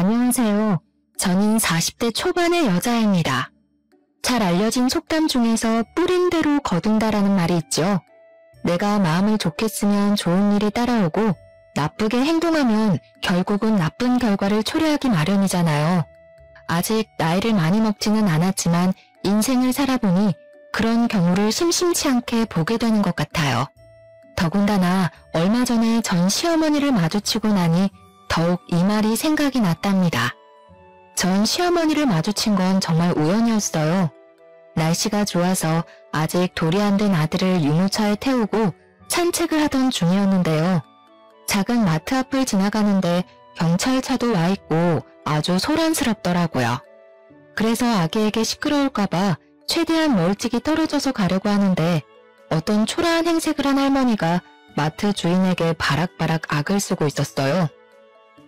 안녕하세요. 저는 40대 초반의 여자입니다. 잘 알려진 속담 중에서 뿌린 대로 거둔다라는 말이 있죠. 내가 마음을 좋게 쓰면 좋은 일이 따라오고 나쁘게 행동하면 결국은 나쁜 결과를 초래하기 마련이잖아요. 아직 나이를 많이 먹지는 않았지만 인생을 살아보니 그런 경우를 심심치 않게 보게 되는 것 같아요. 더군다나 얼마 전에 전 시어머니를 마주치고 나니 더욱 이 말이 생각이 났답니다. 전 시어머니를 마주친 건 정말 우연이었어요. 날씨가 좋아서 아직 돌이 안 된 아들을 유모차에 태우고 산책을 하던 중이었는데요. 작은 마트 앞을 지나가는데 경찰차도 와 있고 아주 소란스럽더라고요. 그래서 아기에게 시끄러울까봐 최대한 멀찍이 떨어져서 가려고 하는데 어떤 초라한 행색을 한 할머니가 마트 주인에게 바락바락 악을 쓰고 있었어요.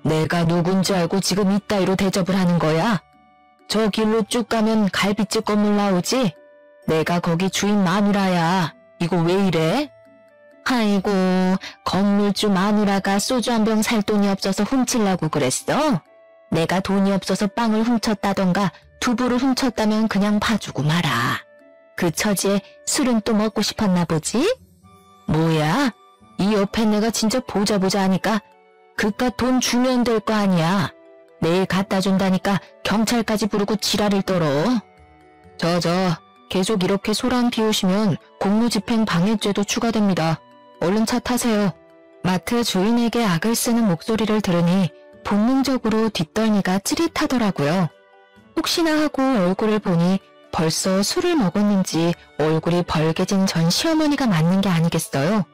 내가 누군지 알고 지금 이따위로 대접을 하는 거야? 저 길로 쭉 가면 갈비집 건물 나오지? 내가 거기 주인 마누라야. 이거 왜 이래? 아이고, 건물주 마누라가 소주 한 병 살 돈이 없어서 훔치려고 그랬어? 내가 돈이 없어서 빵을 훔쳤다던가 두부를 훔쳤다면 그냥 봐주고 말아. 그 처지에 술은 또 먹고 싶었나 보지? 뭐야? 이 옆에 내가 진짜 보자 하니까 그깟 돈 주면 될 거 아니야. 내일 갖다 준다니까 경찰까지 부르고 지랄을 떨어. 계속 이렇게 소란 피우시면 공무집행 방해죄도 추가됩니다. 얼른 차 타세요. 마트 주인에게 악을 쓰는 목소리를 들으니 본능적으로 뒷덜미가 찌릿하더라고요. 혹시나 하고 얼굴을 보니 벌써 술을 먹었는지 얼굴이 벌개진 전 시어머니가 맞는 게 아니겠어요?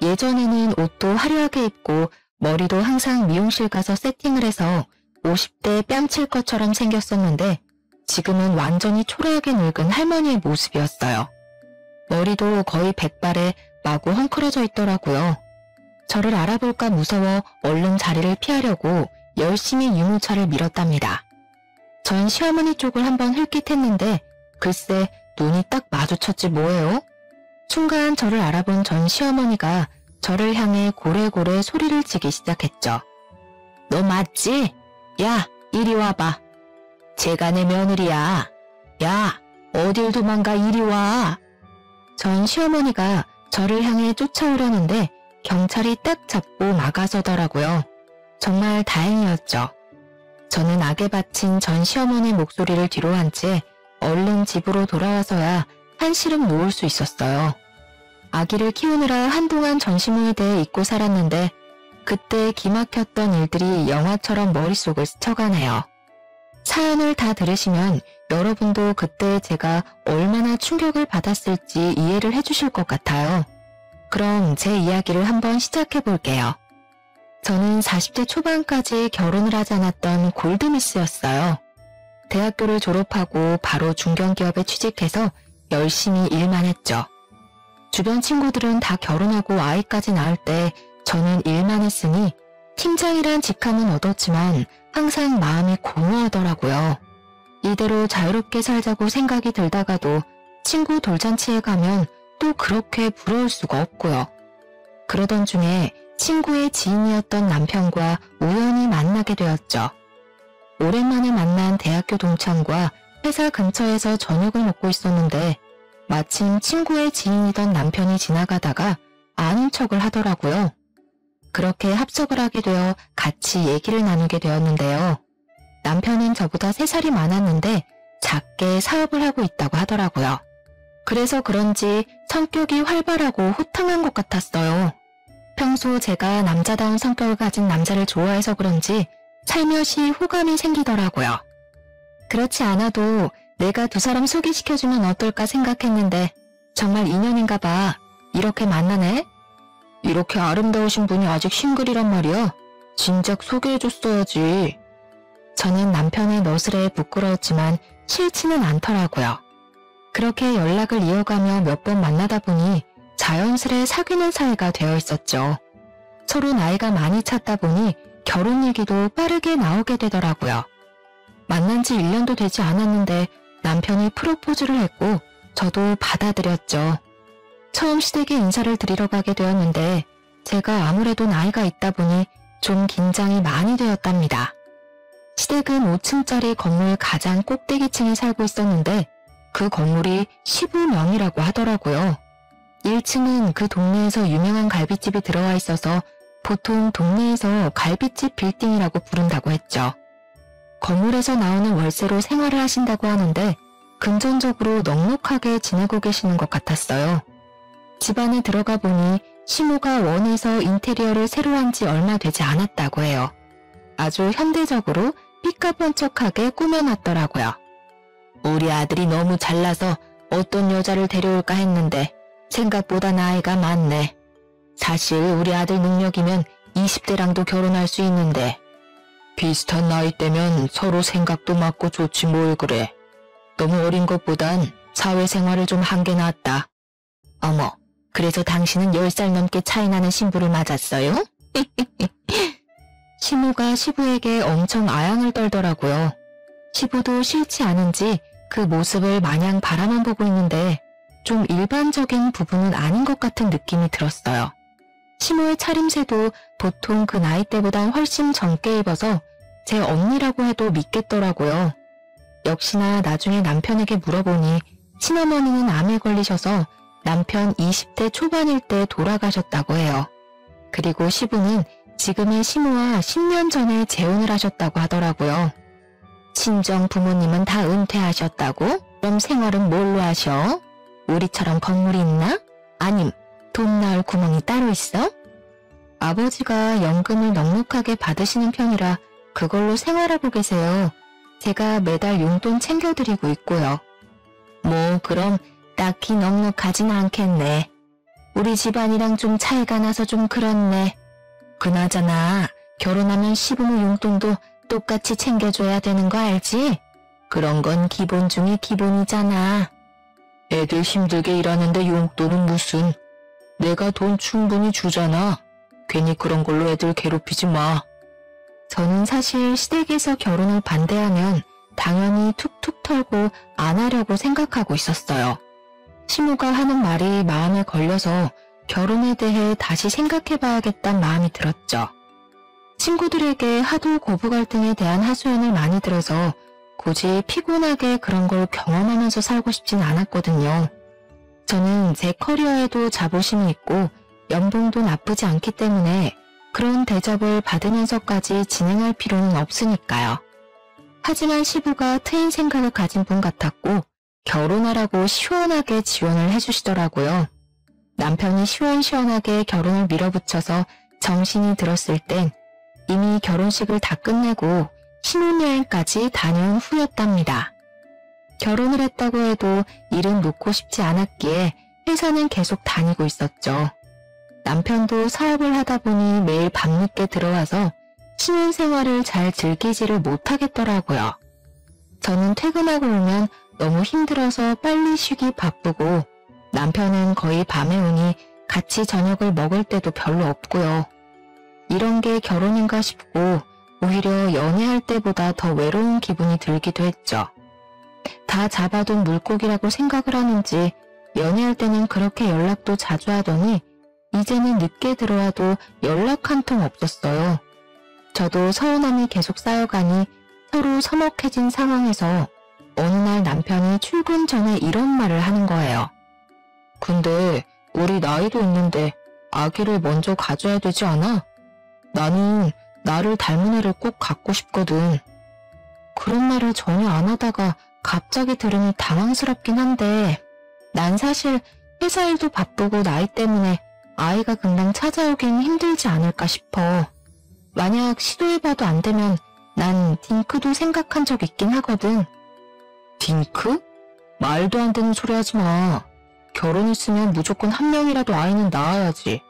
예전에는 옷도 화려하게 입고 머리도 항상 미용실 가서 세팅을 해서 50대 뺨칠 것처럼 생겼었는데 지금은 완전히 초라하게 늙은 할머니의 모습이었어요. 머리도 거의 백발에 마구 헝클어져 있더라고요. 저를 알아볼까 무서워 얼른 자리를 피하려고 열심히 유모차를 밀었답니다. 전 시어머니 쪽을 한번 흘끗했는데 글쎄 눈이 딱 마주쳤지 뭐예요? 순간 저를 알아본 전 시어머니가 저를 향해 고래고래 소리를 치기 시작했죠. 너 맞지? 야, 이리 와봐. 제가 내 며느리야. 야, 어딜 도망가 이리 와. 전 시어머니가 저를 향해 쫓아오려는데 경찰이 딱 잡고 막아서더라고요. 정말 다행이었죠. 저는 악에 바친 전 시어머니 목소리를 뒤로 한 채 얼른 집으로 돌아와서야 한시름 놓을 수 있었어요. 아기를 키우느라 한동안 전시무의대에 잊고 살았는데 그때 기막혔던 일들이 영화처럼 머릿속을 스쳐가네요. 사연을 다 들으시면 여러분도 그때 제가 얼마나 충격을 받았을지 이해를 해주실 것 같아요. 그럼 제 이야기를 한번 시작해 볼게요. 저는 40대 초반까지 결혼을 하지 않았던 골드미스였어요. 대학교를 졸업하고 바로 중견기업에 취직해서 열심히 일만 했죠. 주변 친구들은 다 결혼하고 아이까지 낳을 때 저는 일만 했으니 팀장이란 직함은 얻었지만 항상 마음이 공허하더라고요. 이대로 자유롭게 살자고 생각이 들다가도 친구 돌잔치에 가면 또 그렇게 부러울 수가 없고요. 그러던 중에 친구의 지인이었던 남편과 우연히 만나게 되었죠. 오랜만에 만난 대학교 동창과 회사 근처에서 저녁을 먹고 있었는데 마침 친구의 지인이던 남편이 지나가다가 아는 척을 하더라고요. 그렇게 합석을 하게 되어 같이 얘기를 나누게 되었는데요. 남편은 저보다 3살이 많았는데 작게 사업을 하고 있다고 하더라고요. 그래서 그런지 성격이 활발하고 호탕한 것 같았어요. 평소 제가 남자다운 성격을 가진 남자를 좋아해서 그런지 살며시 호감이 생기더라고요. 그렇지 않아도 내가 두 사람 소개시켜주면 어떨까 생각했는데 정말 인연인가 봐. 이렇게 만나네? 이렇게 아름다우신 분이 아직 싱글이란 말이야? 진작 소개해줬어야지. 저는 남편의 너스레에 부끄러웠지만 싫지는 않더라고요. 그렇게 연락을 이어가며 몇 번 만나다 보니 자연스레 사귀는 사이가 되어 있었죠. 서로 나이가 많이 찼다 보니 결혼 얘기도 빠르게 나오게 되더라고요. 만난 지 1년도 되지 않았는데 남편이 프로포즈를 했고 저도 받아들였죠. 처음 시댁에 인사를 드리러 가게 되었는데 제가 아무래도 나이가 있다 보니 좀 긴장이 많이 되었답니다. 시댁은 5층짜리 건물 가장 꼭대기층에 살고 있었는데 그 건물이 시부명이라고 하더라고요. 1층은 그 동네에서 유명한 갈비집이 들어와 있어서 보통 동네에서 갈비집 빌딩이라고 부른다고 했죠. 건물에서 나오는 월세로 생활을 하신다고 하는데 금전적으로 넉넉하게 지내고 계시는 것 같았어요. 집 안에 들어가 보니 시모가 원해서 인테리어를 새로 한 지 얼마 되지 않았다고 해요. 아주 현대적으로 삐까번쩍하게 꾸며놨더라고요. 우리 아들이 너무 잘나서 어떤 여자를 데려올까 했는데 생각보다 나이가 많네. 사실 우리 아들 능력이면 20대랑도 결혼할 수 있는데 비슷한 나이대면 서로 생각도 맞고 좋지 뭘 그래. 너무 어린 것보단 사회생활을 좀 한 게 낫다. 어머, 그래서 당신은 10살 넘게 차이 나는 신부를 맞았어요? 시모가 시부에게 엄청 아양을 떨더라고요. 시부도 싫지 않은지 그 모습을 마냥 바라만 보고 있는데 좀 일반적인 부분은 아닌 것 같은 느낌이 들었어요. 시모의 차림새도 보통 그 나이대보단 훨씬 젊게 입어서 제 언니라고 해도 믿겠더라고요. 역시나 나중에 남편에게 물어보니 친어머니는 암에 걸리셔서 남편 20대 초반일 때 돌아가셨다고 해요. 그리고 시부는 지금의 시모와 10년 전에 재혼을 하셨다고 하더라고요. 친정 부모님은 다 은퇴하셨다고? 그럼 생활은 뭘로 하셔? 우리처럼 건물이 있나? 아님 돈 나올 구멍이 따로 있어? 아버지가 연금을 넉넉하게 받으시는 편이라 그걸로 생활하고 계세요. 제가 매달 용돈 챙겨드리고 있고요. 뭐 그럼 딱히 넉넉하진 않겠네. 우리 집안이랑 좀 차이가 나서 좀 그렇네. 그나저나 결혼하면 시부모 용돈도 똑같이 챙겨줘야 되는 거 알지? 그런 건 기본 중에 기본이잖아. 애들 힘들게 일하는데 용돈은 무슨. 내가 돈 충분히 주잖아. 괜히 그런 걸로 애들 괴롭히지 마. 저는 사실 시댁에서 결혼을 반대하면 당연히 툭툭 털고 안 하려고 생각하고 있었어요. 시모가 하는 말이 마음에 걸려서 결혼에 대해 다시 생각해봐야겠다는 마음이 들었죠. 친구들에게 하도 고부 갈등에 대한 하소연을 많이 들어서 굳이 피곤하게 그런 걸 경험하면서 살고 싶진 않았거든요. 저는 제 커리어에도 자부심이 있고 연봉도 나쁘지 않기 때문에 그런 대접을 받으면서까지 진행할 필요는 없으니까요. 하지만 시부가 트인 생각을 가진 분 같았고 결혼하라고 시원하게 지원을 해주시더라고요. 남편이 시원시원하게 결혼을 밀어붙여서 정신이 들었을 땐 이미 결혼식을 다 끝내고 신혼여행까지 다녀온 후였답니다. 결혼을 했다고 해도 일은 놓고 싶지 않았기에 회사는 계속 다니고 있었죠. 남편도 사업을 하다 보니 매일 밤늦게 들어와서 신혼생활을 잘 즐기지를 못하겠더라고요. 저는 퇴근하고 오면 너무 힘들어서 빨리 쉬기 바쁘고 남편은 거의 밤에 오니 같이 저녁을 먹을 때도 별로 없고요. 이런 게 결혼인가 싶고 오히려 연애할 때보다 더 외로운 기분이 들기도 했죠. 다 잡아둔 물고기라고 생각을 하는지 연애할 때는 그렇게 연락도 자주 하더니 이제는 늦게 들어와도 연락 한 통 없었어요. 저도 서운함이 계속 쌓여가니 서로 서먹해진 상황에서 어느 날 남편이 출근 전에 이런 말을 하는 거예요. 근데 우리 나이도 있는데 아기를 먼저 가져야 되지 않아? 나는 나를 닮은 애를 꼭 갖고 싶거든. 그런 말을 전혀 안 하다가 갑자기 들으니 당황스럽긴 한데 난 사실 회사 일도 바쁘고 나이 때문에 아이가 금방 찾아오긴 힘들지 않을까 싶어. 만약 시도해봐도 안 되면 난 딩크도 생각한 적 있긴 하거든. 딩크? 말도 안 되는 소리 하지 마. 결혼했으면 무조건 한 명이라도 아이는 낳아야지.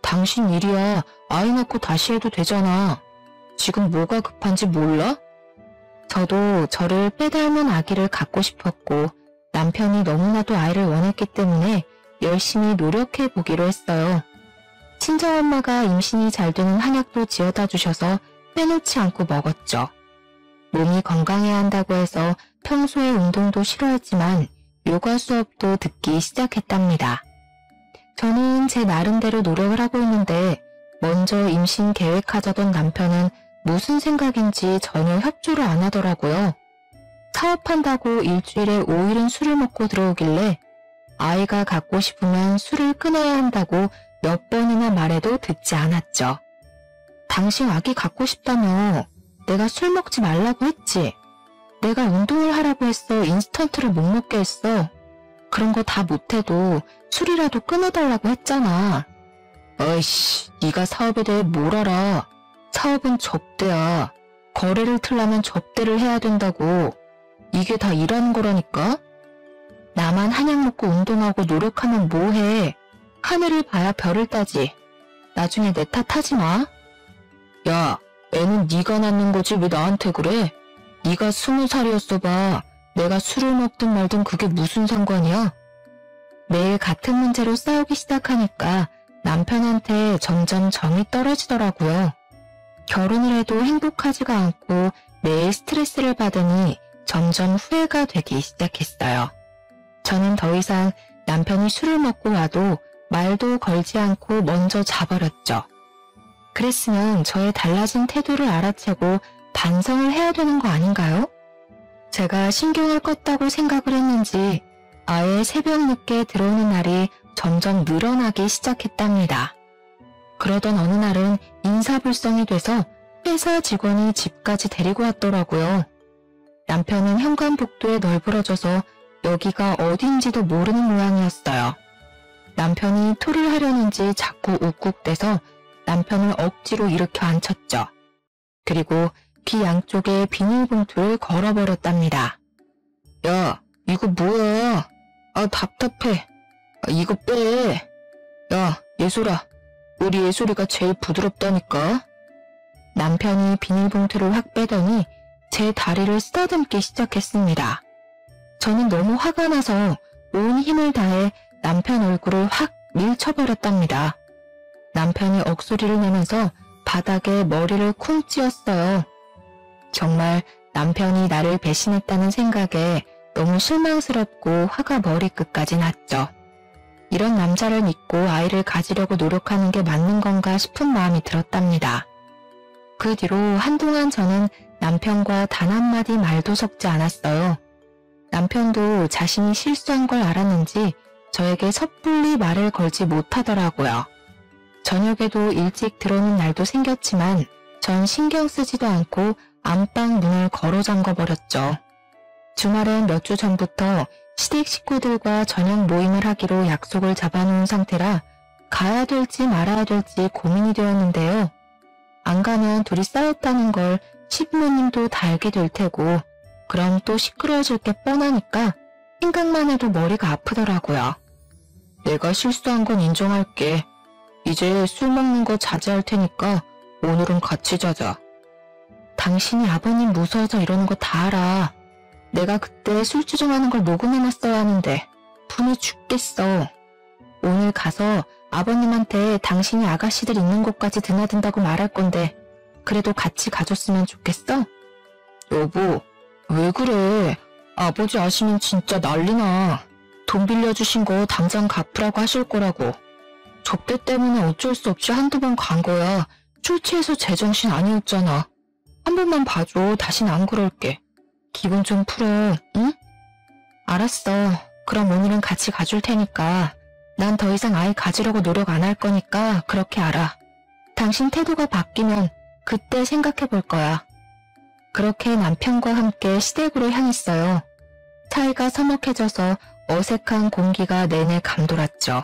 당신 일이야. 아이 낳고 다시 해도 되잖아. 지금 뭐가 급한지 몰라? 저도 저를 빼닮은 아기를 갖고 싶었고 남편이 너무나도 아이를 원했기 때문에 열심히 노력해 보기로 했어요. 친정엄마가 임신이 잘 되는 한약도 지어다 주셔서 빼놓지 않고 먹었죠. 몸이 건강해야 한다고 해서 평소에 운동도 싫어했지만 요가 수업도 듣기 시작했답니다. 저는 제 나름대로 노력을 하고 있는데 먼저 임신 계획하자던 남편은 무슨 생각인지 전혀 협조를 안 하더라고요. 사업한다고 일주일에 5일은 술을 먹고 들어오길래 아이가 갖고 싶으면 술을 끊어야 한다고 몇 번이나 말해도 듣지 않았죠. 당신 아기 갖고 싶다며 내가 술 먹지 말라고 했지. 내가 운동을 하라고 했어. 인스턴트를 못 먹게 했어. 그런 거 다 못해도 술이라도 끊어달라고 했잖아. 어이씨, 네가 사업에 대해 뭘 알아. 사업은 접대야. 거래를 틀려면 접대를 해야 된다고. 이게 다 일하는 거라니까? 나만 한약 먹고 운동하고 노력하면 뭐해. 하늘을 봐야 별을 따지. 나중에 내 탓하지 마. 야, 애는 네가 낳는 거지 왜 나한테 그래? 네가 20살이었어 봐. 내가 술을 먹든 말든 그게 무슨 상관이야? 매일 같은 문제로 싸우기 시작하니까 남편한테 점점 정이 떨어지더라고요. 결혼을 해도 행복하지가 않고 매일 스트레스를 받으니 점점 후회가 되기 시작했어요. 저는 더 이상 남편이 술을 먹고 와도 말도 걸지 않고 먼저 자버렸죠. 그랬으면 저의 달라진 태도를 알아채고 반성을 해야 되는 거 아닌가요? 제가 신경을 껐다고 생각을 했는지 아예 새벽 늦게 들어오는 날이 점점 늘어나기 시작했답니다. 그러던 어느 날은 인사불성이 돼서 회사 직원이 집까지 데리고 왔더라고요. 남편은 현관복도에 널브러져서 여기가 어딘지도 모르는 모양이었어요. 남편이 토를 하려는지 자꾸 욱욱대서 남편을 억지로 일으켜 앉혔죠. 그리고 귀 양쪽에 비닐봉투를 걸어버렸답니다. 야, 이거 뭐야? 아, 답답해. 아, 이거 빼. 야, 예솔아. 우리 예솔이가 제일 부드럽다니까. 남편이 비닐봉투를 확 빼더니 제 다리를 쓰다듬기 시작했습니다. 저는 너무 화가 나서 온 힘을 다해 남편 얼굴을 확 밀쳐버렸답니다. 남편이 억소리를 내면서 바닥에 머리를 쿵 찧었어요. 정말 남편이 나를 배신했다는 생각에 너무 실망스럽고 화가 머리끝까지 났죠. 이런 남자를 믿고 아이를 가지려고 노력하는 게 맞는 건가 싶은 마음이 들었답니다. 그 뒤로 한동안 저는 남편과 단 한마디 말도 섞지 않았어요. 남편도 자신이 실수한 걸 알았는지 저에게 섣불리 말을 걸지 못하더라고요. 저녁에도 일찍 들어오는 날도 생겼지만 전 신경 쓰지도 않고 안방 문을 걸어 잠궈버렸죠. 주말엔 몇 주 전부터 시댁 식구들과 저녁 모임을 하기로 약속을 잡아놓은 상태라 가야 될지 말아야 될지 고민이 되었는데요. 안 가면 둘이 싸웠다는 걸 시부모님도 다 알게 될 테고 그럼 또 시끄러워질 게 뻔하니까 생각만 해도 머리가 아프더라고요. 내가 실수한 건 인정할게. 이제 술 먹는 거 자제할 테니까 오늘은 같이 자자. 당신이 아버님 무서워서 이러는 거 다 알아. 내가 그때 술주정하는 걸 녹음해놨어야 하는데 분이 죽겠어. 오늘 가서 아버님한테 당신이 아가씨들 있는 곳까지 드나든다고 말할 건데 그래도 같이 가줬으면 좋겠어? 여보, 왜 그래? 아버지 아시면 진짜 난리나. 돈 빌려주신 거 당장 갚으라고 하실 거라고. 접대 때문에 어쩔 수 없이 한두 번 간 거야. 술 취해서 제정신 아니었잖아. 한 번만 봐줘. 다신 안 그럴게. 기분 좀 풀어, 응? 알았어. 그럼 오늘은 같이 가줄 테니까. 난 더 이상 아이 가지려고 노력 안 할 거니까 그렇게 알아. 당신 태도가 바뀌면 그때 생각해 볼 거야. 그렇게 남편과 함께 시댁으로 향했어요. 사이가 서먹해져서 어색한 공기가 내내 감돌았죠.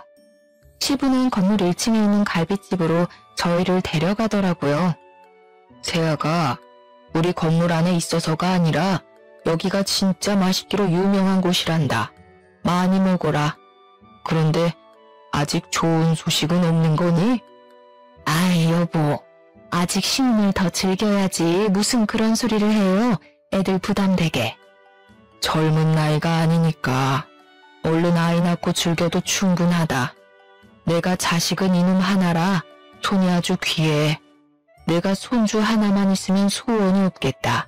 시부는 건물 1층에 있는 갈비집으로 저희를 데려가더라고요. 세아가 우리 건물 안에 있어서가 아니라 여기가 진짜 맛있기로 유명한 곳이란다. 많이 먹어라. 그런데 아직 좋은 소식은 없는 거니? 아이 여보, 아직 신혼을 더 즐겨야지 무슨 그런 소리를 해요. 애들 부담되게. 젊은 나이가 아니니까 얼른 아이 낳고 즐겨도 충분하다. 내가 자식은 이놈 하나라 손이 아주 귀해. 내가 손주 하나만 있으면 소원이 없겠다.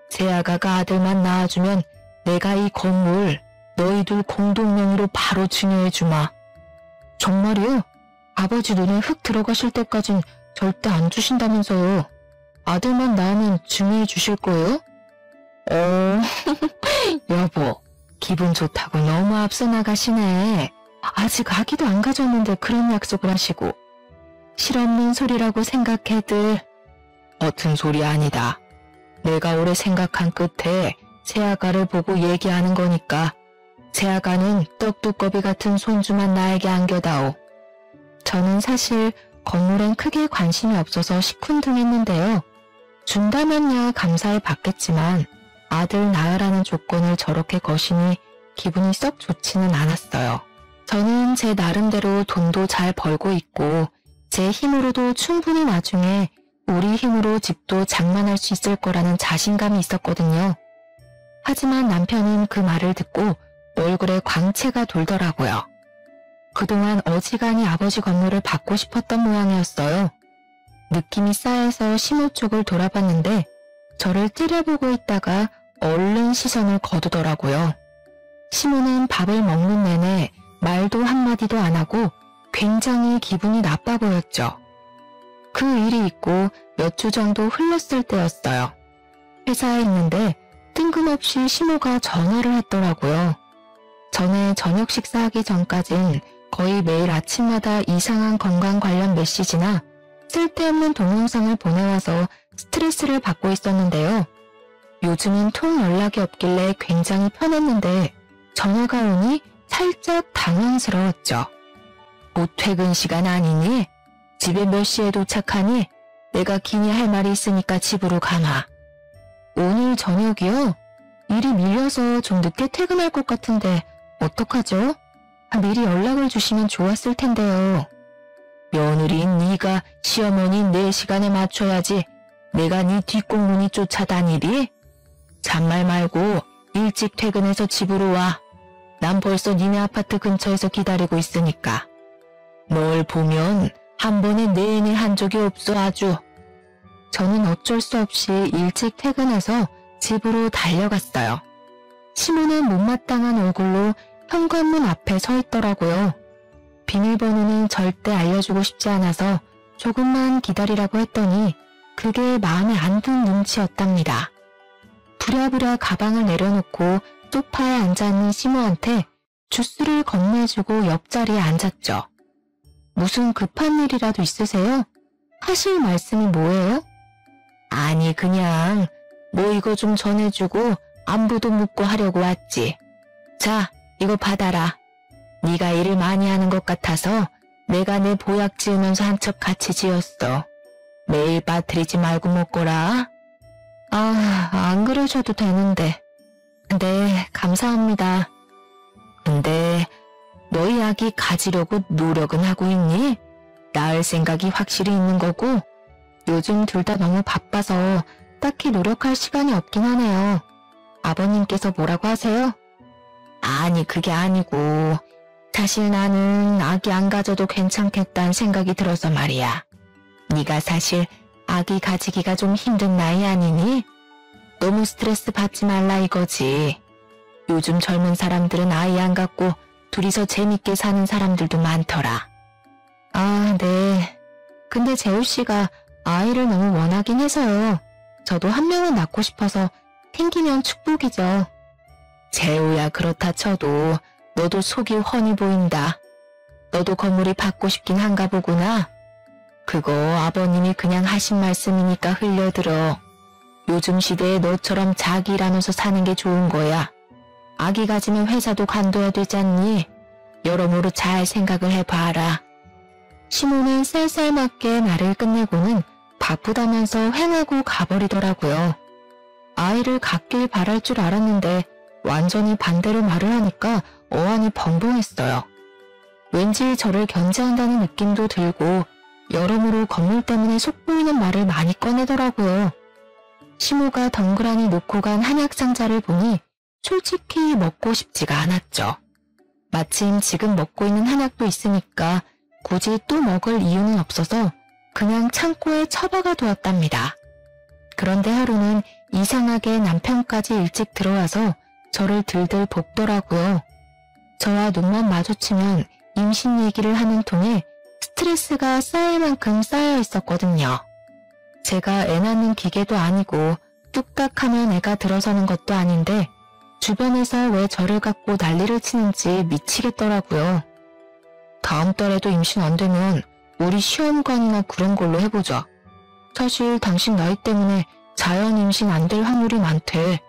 새아가가 아들만 낳아주면 내가 이 건물 너희들 공동명의로 바로 증여해주마. 정말이요? 아버지 눈에 흙 들어가실 때까진 절대 안 주신다면서요. 아들만 낳으면 중매해 주실 거예요? 여보, 기분 좋다고 너무 앞서 나가시네. 아직 아기도 안 가졌는데 그런 약속을 하시고. 실없는 소리라고 생각해들. 어튼 소리 아니다. 내가 오래 생각한 끝에 새아가를 보고 얘기하는 거니까 새아가는 떡두꺼비 같은 손주만 나에게 안겨다오. 저는 사실 건물엔 크게 관심이 없어서 시큰둥했는데요. 준다면야 감사해 받겠지만 아들 낳으라는 조건을 저렇게 거시니 기분이 썩 좋지는 않았어요. 저는 제 나름대로 돈도 잘 벌고 있고 제 힘으로도 충분히 나중에 우리 힘으로 집도 장만할 수 있을 거라는 자신감이 있었거든요. 하지만 남편은 그 말을 듣고 얼굴에 광채가 돌더라고요. 그동안 어지간히 아버지 건물을 받고 싶었던 모양이었어요. 느낌이 싸해서 시모 쪽을 돌아봤는데 저를 찌려보고 있다가 얼른 시선을 거두더라고요. 시모는 밥을 먹는 내내 말도 한마디도 안 하고 굉장히 기분이 나빠 보였죠. 그 일이 있고 몇 주 정도 흘렀을 때였어요. 회사에 있는데 뜬금없이 시모가 전화를 했더라고요. 전에 저녁 식사하기 전까진 거의 매일 아침마다 이상한 건강 관련 메시지나 쓸데없는 동영상을 보내와서 스트레스를 받고 있었는데요. 요즘은 통 연락이 없길래 굉장히 편했는데 전화가 오니 살짝 당황스러웠죠. 곧 퇴근 시간 아니니? 집에 몇 시에 도착하니? 내가 기니 할 말이 있으니까 집으로 가마. 오늘 저녁이요? 일이 밀려서 좀 늦게 퇴근할 것 같은데 어떡하죠? 미리 연락을 주시면 좋았을 텐데요. 며느리인 네가 시어머니 내 시간에 맞춰야지 내가 네 뒷공문이 쫓아다니리? 잔말 말고 일찍 퇴근해서 집으로 와. 난 벌써 니네 아파트 근처에서 기다리고 있으니까. 널 보면 한 번에 내내 한 적이 없어 아주. 저는 어쩔 수 없이 일찍 퇴근해서 집으로 달려갔어요. 시모는 못마땅한 얼굴로 현관문 앞에 서 있더라고요. 비밀번호는 절대 알려주고 싶지 않아서 조금만 기다리라고 했더니 그게 마음에 안 든 눈치였답니다. 부랴부랴 가방을 내려놓고 소파에 앉아있는 시모한테 주스를 건네주고 옆자리에 앉았죠. 무슨 급한 일이라도 있으세요? 하실 말씀이 뭐예요? 아니 그냥 뭐 이거 좀 전해주고 안부도 묻고 하려고 왔지. 자, 이거 받아라. 네가 일을 많이 하는 것 같아서 내가 내 보약 지으면서 한 척 같이 지었어. 매일 빠뜨리지 말고 먹거라. 아, 안 그러셔도 되는데. 네, 감사합니다. 근데 너희 아기 가지려고 노력은 하고 있니? 낳을 생각이 확실히 있는 거고 요즘 둘 다 너무 바빠서 딱히 노력할 시간이 없긴 하네요. 아버님께서 뭐라고 하세요? 아니 그게 아니고 사실 나는 아기 안 가져도 괜찮겠다는 생각이 들어서 말이야. 네가 사실 아기 가지기가 좀 힘든 나이 아니니? 너무 스트레스 받지 말라 이거지. 요즘 젊은 사람들은 아이 안 갖고 둘이서 재밌게 사는 사람들도 많더라. 아, 네. 근데 재우씨가 아이를 너무 원하긴 해서요. 저도 한 명은 낳고 싶어서 생기면 축복이죠. 재우야 그렇다 쳐도 너도 속이 훤히 보인다. 너도 건물이 받고 싶긴 한가 보구나. 그거 아버님이 그냥 하신 말씀이니까 흘려들어. 요즘 시대에 너처럼 자기 일하면서 사는 게 좋은 거야. 아기 가지면 회사도 관둬야 되지 않니? 여러모로 잘 생각을 해봐라. 시모는 쌀쌀맞게 말을 끝내고는 바쁘다면서 횡하고 가버리더라고요. 아이를 갖길 바랄 줄 알았는데 완전히 반대로 말을 하니까 어안이 벙벙했어요. 왠지 저를 견제한다는 느낌도 들고 여러모로 건물 때문에 속보이는 말을 많이 꺼내더라고요. 시모가 덩그러니 놓고 간 한약상자를 보니 솔직히 먹고 싶지가 않았죠. 마침 지금 먹고 있는 한약도 있으니까 굳이 또 먹을 이유는 없어서 그냥 창고에 처박아 두었답니다. 그런데 하루는 이상하게 남편까지 일찍 들어와서 저를 들들 볶더라고요. 저와 눈만 마주치면 임신 얘기를 하는 통에 스트레스가 쌓일 만큼 쌓여 있었거든요. 제가 애 낳는 기계도 아니고 뚝딱하면 애가 들어서는 것도 아닌데 주변에서 왜 저를 갖고 난리를 치는지 미치겠더라고요. 다음 달에도 임신 안 되면 우리 시험관이나 그런 걸로 해보자. 사실 당신 나이 때문에 자연 임신 안 될 확률이 많대.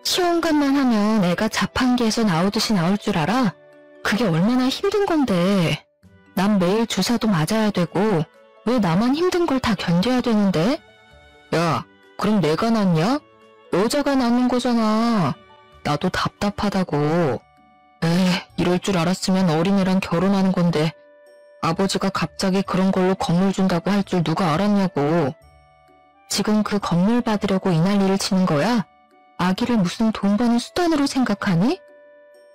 시험관만 하면 애가 자판기에서 나오듯이 나올 줄 알아? 그게 얼마나 힘든 건데. 난 매일 주사도 맞아야 되고 왜 나만 힘든 걸 다 견뎌야 되는데? 야, 그럼 내가 낳냐? 여자가 낳는 거잖아. 나도 답답하다고. 에이, 이럴 줄 알았으면 어린애랑 결혼하는 건데 아버지가 갑자기 그런 걸로 건물 준다고 할 줄 누가 알았냐고. 지금 그 건물 받으려고 이 난리를 치는 거야? 아기를 무슨 돈 버는 수단으로 생각하니?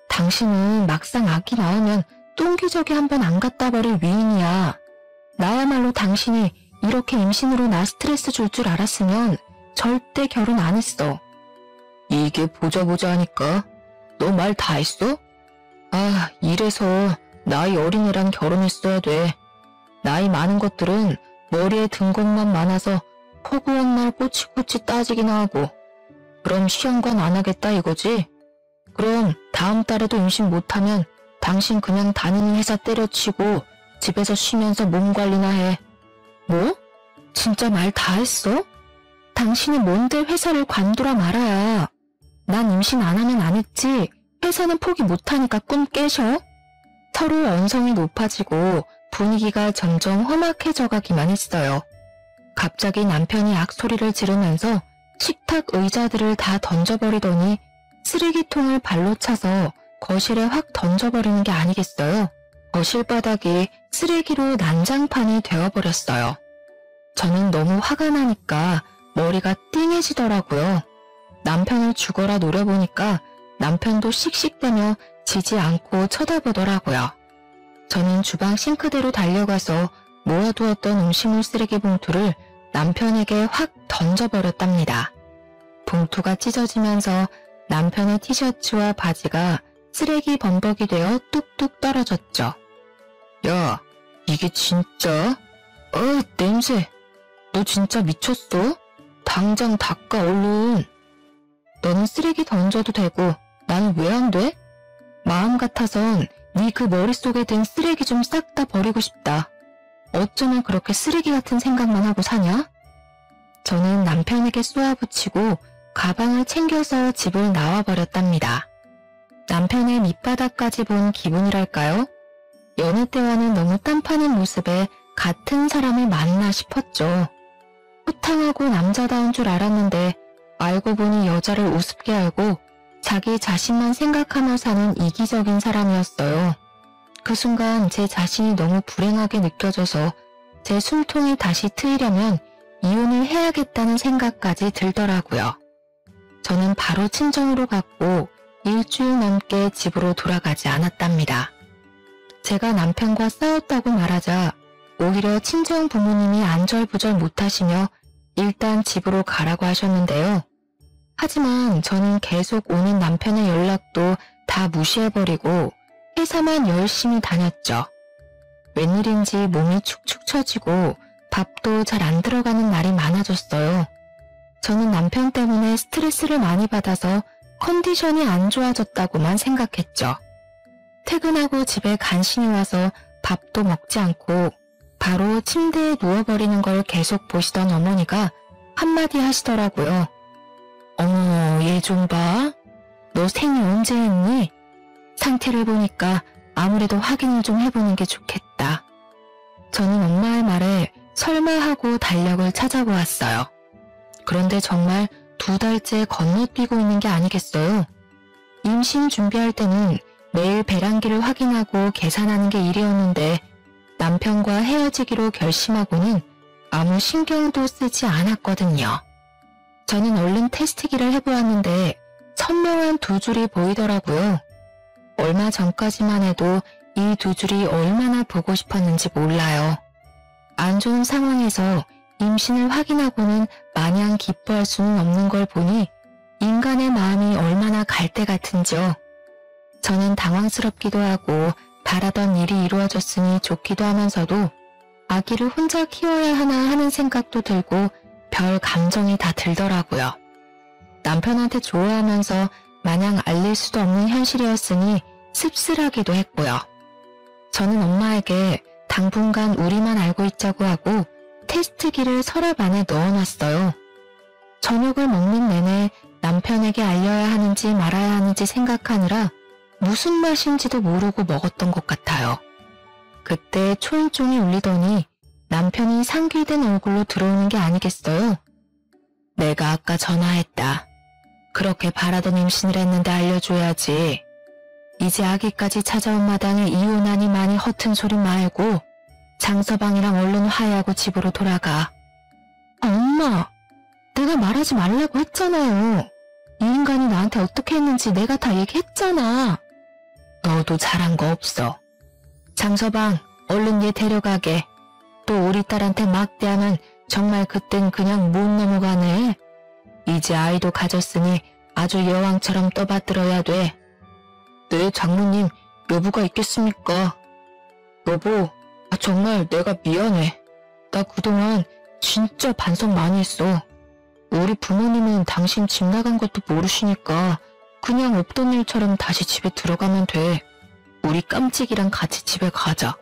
당신은 막상 아기 낳으면 똥기저귀 한 번 안 갖다 버릴 위인이야. 나야말로 당신이 이렇게 임신으로 나 스트레스 줄 줄 알았으면 절대 결혼 안 했어. 이게 보자 하니까 너 말 다 했어? 아, 이래서 나이 어린애랑 결혼했어야 돼. 나이 많은 것들은 머리에 든 것만 많아서 허구한 말 꼬치꼬치 따지기나 하고. 그럼 시험관 안 하겠다 이거지? 그럼 다음 달에도 임신 못하면 당신 그냥 다니는 회사 때려치고 집에서 쉬면서 몸 관리나 해. 뭐? 진짜 말 다 했어? 당신이 뭔데 회사를 관두라 말아야. 난 임신 안 하면 안 했지. 회사는 포기 못하니까 꿈 깨셔? 서로 언성이 높아지고 분위기가 점점 험악해져 가기만 했어요. 갑자기 남편이 악소리를 지르면서 식탁 의자들을 다 던져버리더니 쓰레기통을 발로 차서 거실에 확 던져버리는 게 아니겠어요? 거실 바닥이 쓰레기로 난장판이 되어버렸어요. 저는 너무 화가 나니까 머리가 띵해지더라고요. 남편을 죽어라 노려보니까 남편도 씩씩대며 지지 않고 쳐다보더라고요. 저는 주방 싱크대로 달려가서 모아두었던 음식물 쓰레기 봉투를 남편에게 확 던져버렸답니다. 봉투가 찢어지면서 남편의 티셔츠와 바지가 쓰레기 범벅이 되어 뚝뚝 떨어졌죠. 야, 이게 진짜? 냄새. 너 진짜 미쳤어? 당장 닦아 얼른. 너는 쓰레기 던져도 되고 나는 왜 안 돼? 마음 같아선 네 그 머릿속에 든 쓰레기 좀 싹 다 버리고 싶다. 어쩌면 그렇게 쓰레기 같은 생각만 하고 사냐? 저는 남편에게 쏘아붙이고 가방을 챙겨서 집을 나와버렸답니다. 남편의 밑바닥까지 본 기분이랄까요? 여느 때와는 너무 딴판인 모습에 같은 사람을 만나 싶었죠. 호탕하고 남자다운 줄 알았는데 알고 보니 여자를 우습게 알고 자기 자신만 생각하며 사는 이기적인 사람이었어요. 그 순간 제 자신이 너무 불행하게 느껴져서 제 숨통이 다시 트이려면 이혼을 해야겠다는 생각까지 들더라고요. 저는 바로 친정으로 갔고 일주일 넘게 집으로 돌아가지 않았답니다. 제가 남편과 싸웠다고 말하자 오히려 친정 부모님이 안절부절 못하시며 일단 집으로 가라고 하셨는데요. 하지만 저는 계속 오는 남편의 연락도 다 무시해버리고 회사만 열심히 다녔죠. 웬일인지 몸이 축축 처지고 밥도 잘 안 들어가는 날이 많아졌어요. 저는 남편 때문에 스트레스를 많이 받아서 컨디션이 안 좋아졌다고만 생각했죠. 퇴근하고 집에 간신히 와서 밥도 먹지 않고 바로 침대에 누워버리는 걸 계속 보시던 어머니가 한마디 하시더라고요. 어머, 얘 좀 봐. 너 생리 언제 했니? 상태를 보니까 아무래도 확인을 좀 해보는 게 좋겠다. 저는 엄마의 말에 설마 하고 달력을 찾아보았어요. 그런데 정말 2달째 건너뛰고 있는 게 아니겠어요? 임신 준비할 때는 매일 배란기를 확인하고 계산하는 게 일이었는데 남편과 헤어지기로 결심하고는 아무 신경도 쓰지 않았거든요. 저는 얼른 테스트기를 해보았는데 선명한 2줄이 보이더라고요. 얼마 전까지만 해도 이 2줄이 얼마나 보고 싶었는지 몰라요. 안 좋은 상황에서 임신을 확인하고는 마냥 기뻐할 수는 없는 걸 보니 인간의 마음이 얼마나 갈대 같은지요. 저는 당황스럽기도 하고 바라던 일이 이루어졌으니 좋기도 하면서도 아기를 혼자 키워야 하나 하는 생각도 들고 별 감정이 다 들더라고요. 남편한테 좋아하면서 마냥 알릴 수도 없는 현실이었으니 씁쓸하기도 했고요. 저는 엄마에게 당분간 우리만 알고 있자고 하고 테스트기를 서랍 안에 넣어놨어요. 저녁을 먹는 내내 남편에게 알려야 하는지 말아야 하는지 생각하느라 무슨 맛인지도 모르고 먹었던 것 같아요. 그때 초인종이 울리더니 남편이 상기된 얼굴로 들어오는 게 아니겠어요? 내가 아까 전화했다. 그렇게 바라던 임신을 했는데 알려줘야지. 이제 아기까지 찾아온 마당에 이혼하니 많이 허튼 소리 말고 장서방이랑 얼른 화해하고 집으로 돌아가. 엄마, 내가 말하지 말라고 했잖아요. 이 인간이 나한테 어떻게 했는지 내가 다 얘기했잖아. 너도 잘한 거 없어. 장서방, 얼른 얘 데려가게. 또 우리 딸한테 막대하면 정말 그땐 그냥 못 넘어가네. 이제 아이도 가졌으니 아주 여왕처럼 떠받들어야 돼. 네, 장모님, 여부가 있겠습니까? 여보, 정말 내가 미안해. 나 그동안 진짜 반성 많이 했어. 우리 부모님은 당신 집 나간 것도 모르시니까 그냥 없던 일처럼 다시 집에 들어가면 돼. 우리 깜찍이랑 같이 집에 가자.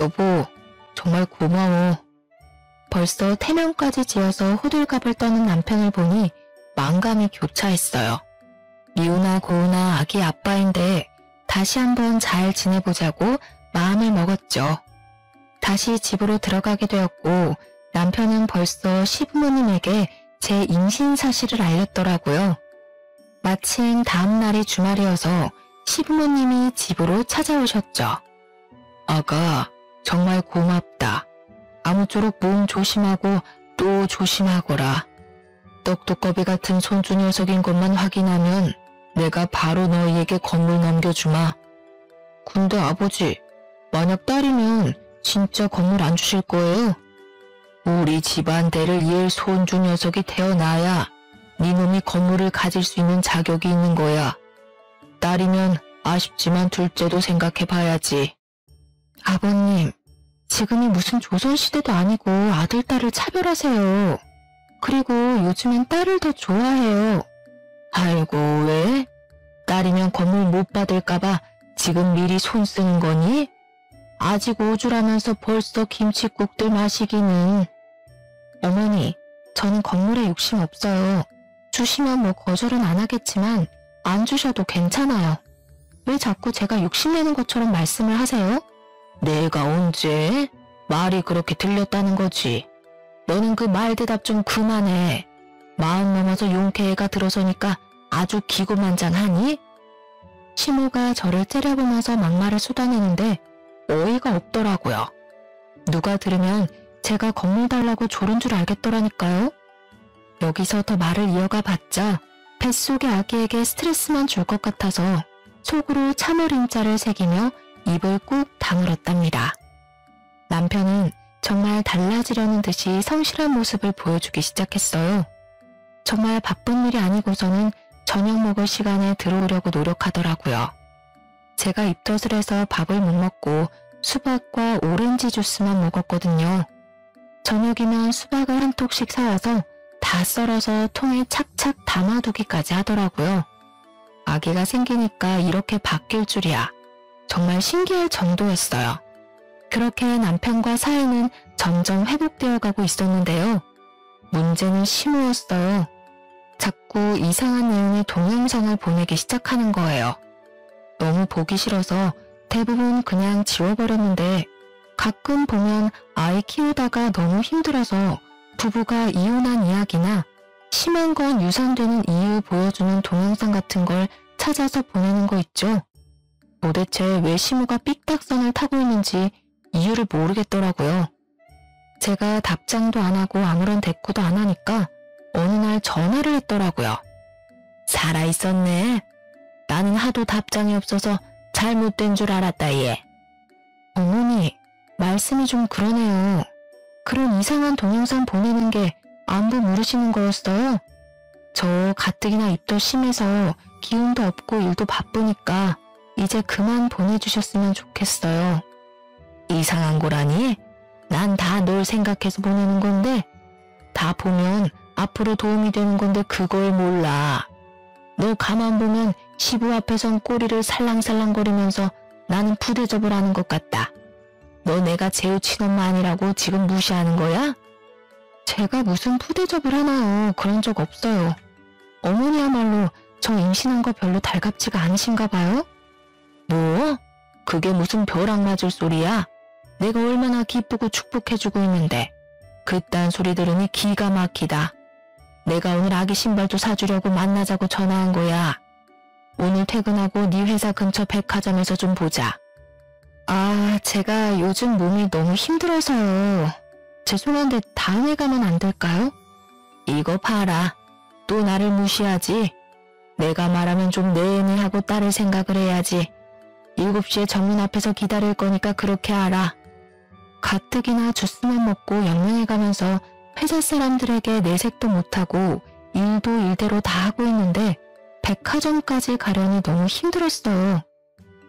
여보, 정말 고마워. 벌써 태명까지 지어서 호들갑을 떠는 남편을 보니 만감이 교차했어요. 미우나 고우나 아기 아빠인데 다시 한번 잘 지내보자고 마음을 먹었죠. 다시 집으로 들어가게 되었고 남편은 벌써 시부모님에게 제 임신 사실을 알렸더라고요. 마침 다음 날이 주말이어서 시부모님이 집으로 찾아오셨죠. 아가, 정말 고맙다. 아무쪼록 몸 조심하고 또 조심하거라. 떡두꺼비 같은 손주 녀석인 것만 확인하면 내가 바로 너희에게 건물 넘겨주마. 근데 아버지, 만약 딸이면 진짜 건물 안 주실 거예요? 우리 집안 대를 이을 손주 녀석이 태어나야 네 놈이 건물을 가질 수 있는 자격이 있는 거야. 딸이면 아쉽지만 둘째도 생각해봐야지. 아버님, 지금이 무슨 조선시대도 아니고 아들, 딸을 차별하세요. 그리고 요즘엔 딸을 더 좋아해요. 아이고, 왜? 딸이면 건물 못 받을까봐 지금 미리 손 쓰는 거니? 아직 5주라면서 벌써 김칫국들 마시기는. 어머니, 저는 건물에 욕심 없어요. 주시면 뭐 거절은 안 하겠지만 안 주셔도 괜찮아요. 왜 자꾸 제가 욕심내는 것처럼 말씀을 하세요? 내가 언제? 말이 그렇게 들렸다는 거지. 너는 그 말 대답 좀 그만해. 마흔 넘어서 용케애가 들어서니까 아주 기고만장하니? 시모가 저를 째려보면서 막말을 쏟아내는데 어이가 없더라고요. 누가 들으면 제가 건물 달라고 조른 줄 알겠더라니까요. 여기서 더 말을 이어가 봤자 뱃속의 아기에게 스트레스만 줄 것 같아서 속으로 참을인자를 새기며 입을 꾹 다물었답니다. 남편은 정말 달라지려는 듯이 성실한 모습을 보여주기 시작했어요. 정말 바쁜 일이 아니고서는 저녁 먹을 시간에 들어오려고 노력하더라고요. 제가 입덧을 해서 밥을 못 먹고 수박과 오렌지 주스만 먹었거든요. 저녁이면 수박을 한 톡씩 사와서 다 썰어서 통에 착착 담아두기까지 하더라고요. 아기가 생기니까 이렇게 바뀔 줄이야. 정말 신기할 정도였어요. 그렇게 남편과 사이는 점점 회복되어 가고 있었는데요. 문제는 시무였어요. 자꾸 이상한 내용의 동영상을 보내기 시작하는 거예요. 너무 보기 싫어서 대부분 그냥 지워버렸는데 가끔 보면 아이 키우다가 너무 힘들어서 부부가 이혼한 이야기나 심한 건 유산되는 이유 보여주는 동영상 같은 걸 찾아서 보내는 거 있죠. 도대체 왜 시무가 삐딱선을 타고 있는지 이유를 모르겠더라고요. 제가 답장도 안 하고 아무런 대꾸도 안 하니까 어느 날 전화를 했더라고요. 살아있었네. 나는 하도 답장이 없어서 잘못된 줄 알았다 얘. 어머니, 말씀이 좀 그러네요. 그런 이상한 동영상 보내는 게 안부 물으시는 거였어요? 저 가뜩이나 입도 심해서 기운도 없고 일도 바쁘니까 이제 그만 보내주셨으면 좋겠어요. 이상한 거라니? 난 다 널 생각해서 보내는 건데 다 보면 앞으로 도움이 되는 건데 그걸 몰라. 너 가만 보면 시부 앞에선 꼬리를 살랑살랑거리면서 나는 푸대접을 하는 것 같다. 너 내가 재우 친엄마 아니라고 지금 무시하는 거야? 제가 무슨 푸대접을 하나요? 그런 적 없어요. 어머니야말로 저 임신한 거 별로 달갑지가 않으신가 봐요? 뭐? 그게 무슨 벼락 맞을 소리야? 내가 얼마나 기쁘고 축복해주고 있는데 그딴 소리 들으니 기가 막히다. 내가 오늘 아기 신발도 사주려고 만나자고 전화한 거야. 오늘 퇴근하고 네 회사 근처 백화점에서 좀 보자. 아, 제가 요즘 몸이 너무 힘들어서요. 죄송한데 다음에 가면 안 될까요? 이거 봐라. 또 나를 무시하지? 내가 말하면 좀 네네 하고 따를 생각을 해야지. 7시에 정문 앞에서 기다릴 거니까 그렇게 알아. 가뜩이나 주스만 먹고 영양해 가면서 회사 사람들에게 내색도 못하고 일도 일대로 다 하고 있는데 백화점까지 가려니 너무 힘들었어요.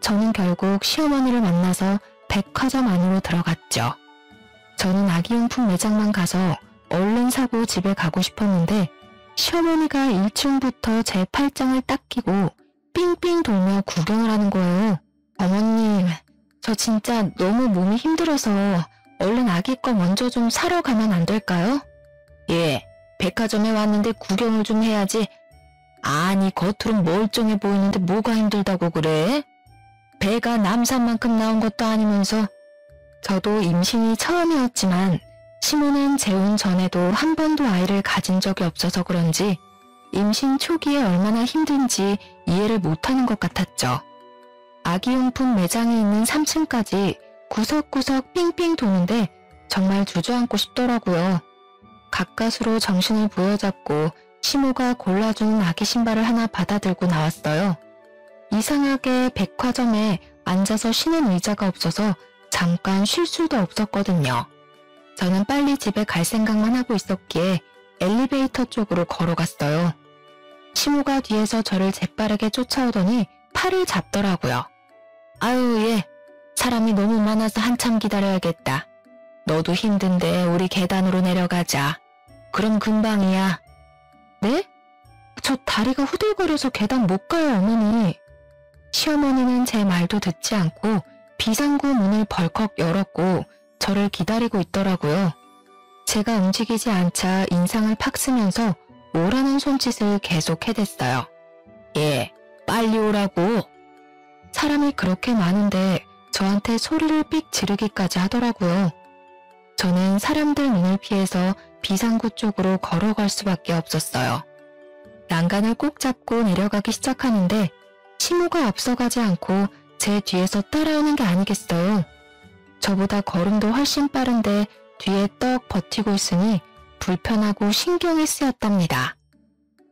저는 결국 시어머니를 만나서 백화점 안으로 들어갔죠. 저는 아기용품 매장만 가서 얼른 사고 집에 가고 싶었는데 시어머니가 1층부터 제 팔짱을 딱 끼고 삥삥 돌며 구경을 하는 거예요. 어머님, 저 진짜 너무 몸이 힘들어서 얼른 아기 거 먼저 좀 사러 가면 안 될까요? 예, 백화점에 왔는데 구경을 좀 해야지. 아니, 겉으론 멀쩡해 보이는데 뭐가 힘들다고 그래? 배가 남산만큼 나온 것도 아니면서. 저도 임신이 처음이었지만 시모는 재혼 전에도 한 번도 아이를 가진 적이 없어서 그런지 임신 초기에 얼마나 힘든지 이해를 못하는 것 같았죠. 아기용품 매장이 있는 3층까지 구석구석 삥삥 도는데 정말 주저앉고 싶더라고요. 가까스로 정신을 부여잡고 시모가 골라준 아기 신발을 하나 받아들고 나왔어요. 이상하게 백화점에 앉아서 쉬는 의자가 없어서 잠깐 쉴 수도 없었거든요. 저는 빨리 집에 갈 생각만 하고 있었기에 엘리베이터 쪽으로 걸어갔어요. 시모가 뒤에서 저를 재빠르게 쫓아오더니 팔을 잡더라고요. 아유, 얘 사람이 너무 많아서 한참 기다려야겠다. 너도 힘든데 우리 계단으로 내려가자. 그럼 금방이야. 네? 저 다리가 후들거려서 계단 못 가요, 어머니. 시어머니는 제 말도 듣지 않고 비상구 문을 벌컥 열었고 저를 기다리고 있더라고요. 제가 움직이지 않자 인상을 팍 쓰면서 오라는 손짓을 계속 해댔어요. 예, 빨리 오라고. 사람이 그렇게 많은데 저한테 소리를 삑 지르기까지 하더라고요. 저는 사람들 눈을 피해서 비상구 쪽으로 걸어갈 수밖에 없었어요. 난간을 꼭 잡고 내려가기 시작하는데 시모가 앞서가지 않고 제 뒤에서 따라오는 게 아니겠어요. 저보다 걸음도 훨씬 빠른데 뒤에 떡 버티고 있으니 불편하고 신경이 쓰였답니다.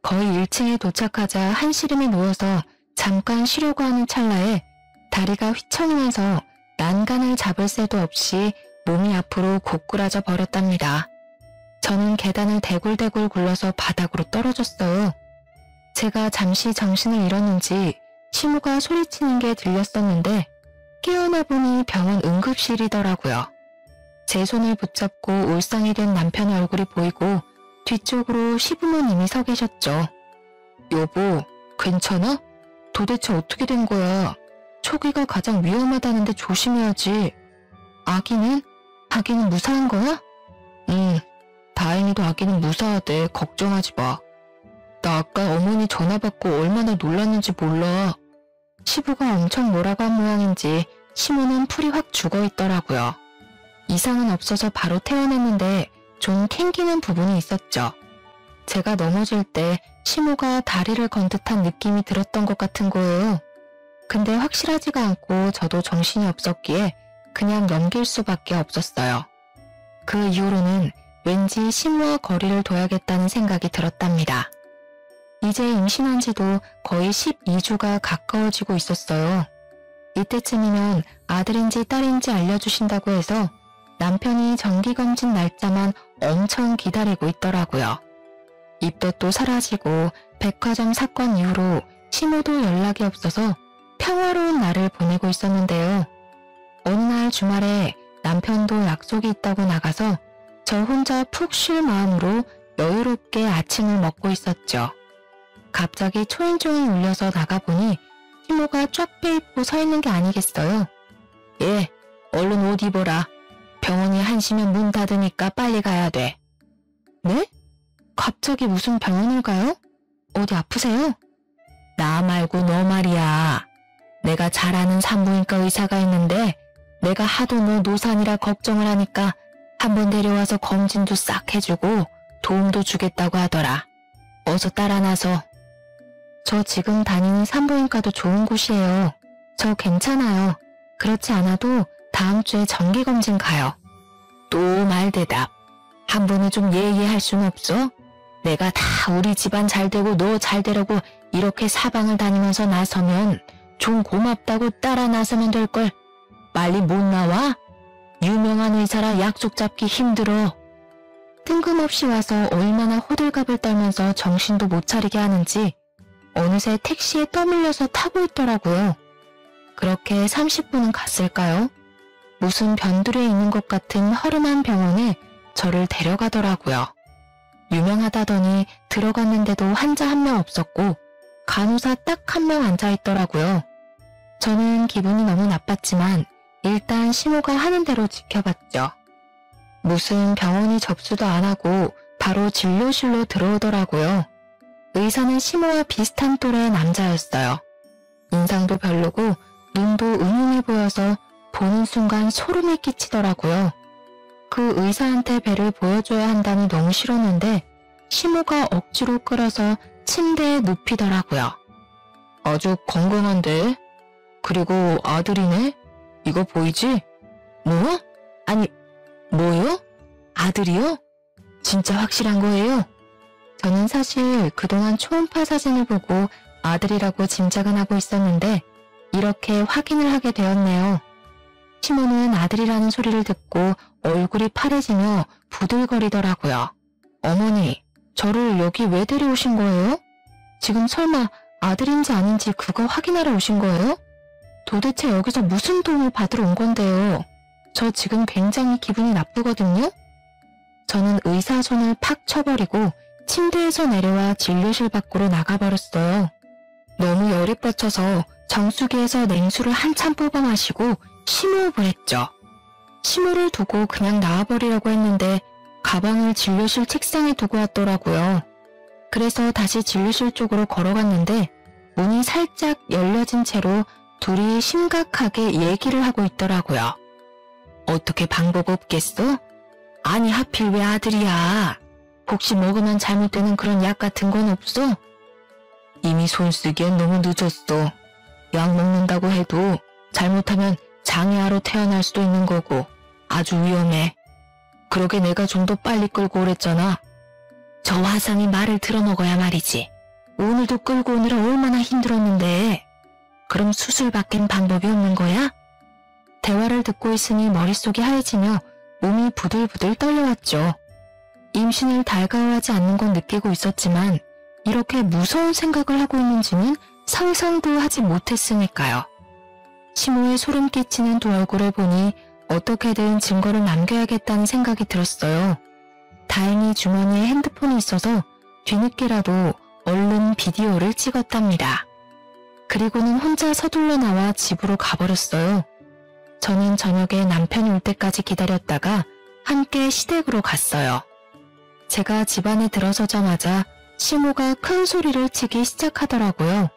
거의 1층에 도착하자 한시름이 놓여서 잠깐 쉬려고 하는 찰나에 다리가 휘청이면서 난간을 잡을 새도 없이 몸이 앞으로 고꾸라져 버렸답니다. 저는 계단을 대굴대굴 굴러서 바닥으로 떨어졌어요. 제가 잠시 정신을 잃었는지 시모가 소리치는 게 들렸었는데 깨어나 보니 병원 응급실이더라고요. 제 손을 붙잡고 울상이 된 남편의 얼굴이 보이고 뒤쪽으로 시부모님이 서 계셨죠. 여보, 괜찮아? 도대체 어떻게 된 거야? 초기가 가장 위험하다는데 조심해야지. 아기는? 아기는 무사한 거야? 응, 다행히도 아기는 무사하대. 걱정하지 마. 나 아까 어머니 전화 받고 얼마나 놀랐는지 몰라. 시부가 엄청 뭐라고 한 모양인지 시모는 풀이 확 죽어있더라고요. 이상은 없어서 바로 퇴원했는데 좀 캥기는 부분이 있었죠. 제가 넘어질 때 시모가 다리를 건 듯한 느낌이 들었던 것 같은 거예요. 근데 확실하지가 않고 저도 정신이 없었기에 그냥 넘길 수밖에 없었어요. 그 이후로는 왠지 시모와 거리를 둬야겠다는 생각이 들었답니다. 이제 임신한 지도 거의 12주가 가까워지고 있었어요. 이때쯤이면 아들인지 딸인지 알려주신다고 해서 남편이 정기검진 날짜만 엄청 기다리고 있더라고요. 입덧도 사라지고 백화점 사건 이후로 시모도 연락이 없어서 평화로운 날을 보내고 있었는데요. 어느 날 주말에 남편도 약속이 있다고 나가서 저 혼자 푹 쉴 마음으로 여유롭게 아침을 먹고 있었죠. 갑자기 초인종이 울려서 나가보니 시모가 쫙 빼입고 서 있는 게 아니겠어요. 예, 얼른 옷 입어라. 병원이 1시면 문 닫으니까 빨리 가야 돼. 네? 갑자기 무슨 병원을 가요? 어디 아프세요? 나 말고 너 말이야. 내가 잘 아는 산부인과 의사가 있는데 내가 하도 너 노산이라 걱정을 하니까 한번 데려와서 검진도 싹 해주고 도움도 주겠다고 하더라. 어서 따라 나서. 저 지금 다니는 산부인과도 좋은 곳이에요. 저 괜찮아요. 그렇지 않아도 다음 주에 정기검진 가요. 또 말대답. 한 번은 좀 예의할 순 없어? 내가 다 우리 집안 잘 되고 너 잘 되려고 이렇게 사방을 다니면서 나서면 좀 고맙다고 따라 나서면 될걸. 빨리 못 나와? 유명한 의사라 약속 잡기 힘들어. 뜬금없이 와서 얼마나 호들갑을 떨면서 정신도 못 차리게 하는지 어느새 택시에 떠밀려서 타고 있더라고요. 그렇게 30분은 갔을까요? 무슨 변두리에 있는 것 같은 허름한 병원에 저를 데려가더라고요. 유명하다더니 들어갔는데도 환자 한 명 없었고 간호사 딱 한 명 앉아있더라고요. 저는 기분이 너무 나빴지만 일단 시모가 하는 대로 지켜봤죠. 무슨 병원이 접수도 안 하고 바로 진료실로 들어오더라고요. 의사는 시모와 비슷한 또래의 남자였어요. 인상도 별로고 눈도 은은해 보여서 보는 순간 소름이 끼치더라고요. 그 의사한테 배를 보여줘야 한다니 너무 싫었는데 시모가 억지로 끌어서 침대에 눕히더라고요. 아주 건강한데? 그리고 아들이네? 이거 보이지? 뭐? 아니, 뭐요? 아들이요? 진짜 확실한 거예요? 저는 사실 그동안 초음파 사진을 보고 아들이라고 짐작은 하고 있었는데 이렇게 확인을 하게 되었네요. 시모는 아들이라는 소리를 듣고 얼굴이 파래지며 부들거리더라고요. 어머니, 저를 여기 왜 데려오신 거예요? 지금 설마 아들인지 아닌지 그거 확인하러 오신 거예요? 도대체 여기서 무슨 도움을 받으러 온 건데요? 저 지금 굉장히 기분이 나쁘거든요? 저는 의사 손을 팍 쳐버리고 침대에서 내려와 진료실 밖으로 나가버렸어요. 너무 열이 뻗쳐서 정수기에서 냉수를 한참 뽑아 마시고 심호흡을 했죠. 심호를 두고 그냥 나와버리려고 했는데 가방을 진료실 책상에 두고 왔더라고요. 그래서 다시 진료실 쪽으로 걸어갔는데 문이 살짝 열려진 채로 둘이 심각하게 얘기를 하고 있더라고요. 어떻게 방법 없겠어? 아니 하필 왜 아들이야? 혹시 먹으면 잘못되는 그런 약 같은 건 없어? 이미 손 쓰기엔 너무 늦었어. 약 먹는다고 해도 잘못하면 장애아로 태어날 수도 있는 거고 아주 위험해. 그러게 내가 좀 더 빨리 끌고 오랬잖아. 저 화상이 말을 들어먹어야 말이지. 오늘도 끌고 오느라 얼마나 힘들었는데. 그럼 수술밖엔 방법이 없는 거야? 대화를 듣고 있으니 머릿속이 하얘지며 몸이 부들부들 떨려왔죠. 임신을 달가워하지 않는 건 느끼고 있었지만 이렇게 무서운 생각을 하고 있는지는 상상도 하지 못했으니까요. 시모의 소름 끼치는 두 얼굴을 보니 어떻게든 증거를 남겨야겠다는 생각이 들었어요. 다행히 주머니에 핸드폰이 있어서 뒤늦게라도 얼른 비디오를 찍었답니다. 그리고는 혼자 서둘러 나와 집으로 가버렸어요. 저는 저녁에 남편이 올 때까지 기다렸다가 함께 시댁으로 갔어요. 제가 집 안에 들어서자마자 시모가 큰 소리를 치기 시작하더라고요.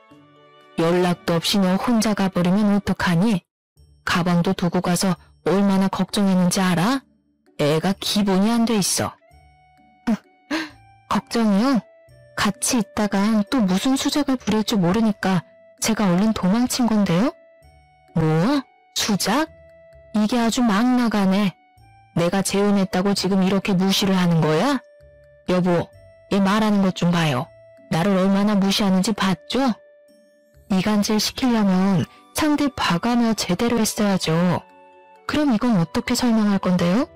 연락도 없이 너 혼자 가버리면 어떡하니? 가방도 두고 가서 얼마나 걱정했는지 알아? 애가 기본이 안 돼 있어. 걱정이요? 같이 있다간 또 무슨 수작을 부릴 줄 모르니까 제가 얼른 도망친 건데요? 뭐? 수작? 이게 아주 막 나가네. 내가 재혼했다고 지금 이렇게 무시를 하는 거야? 여보, 얘 말하는 것 좀 봐요. 나를 얼마나 무시하는지 봤죠? 이간질 시키려면 상대 봐가며 제대로 했어야죠. 그럼 이건 어떻게 설명할 건데요?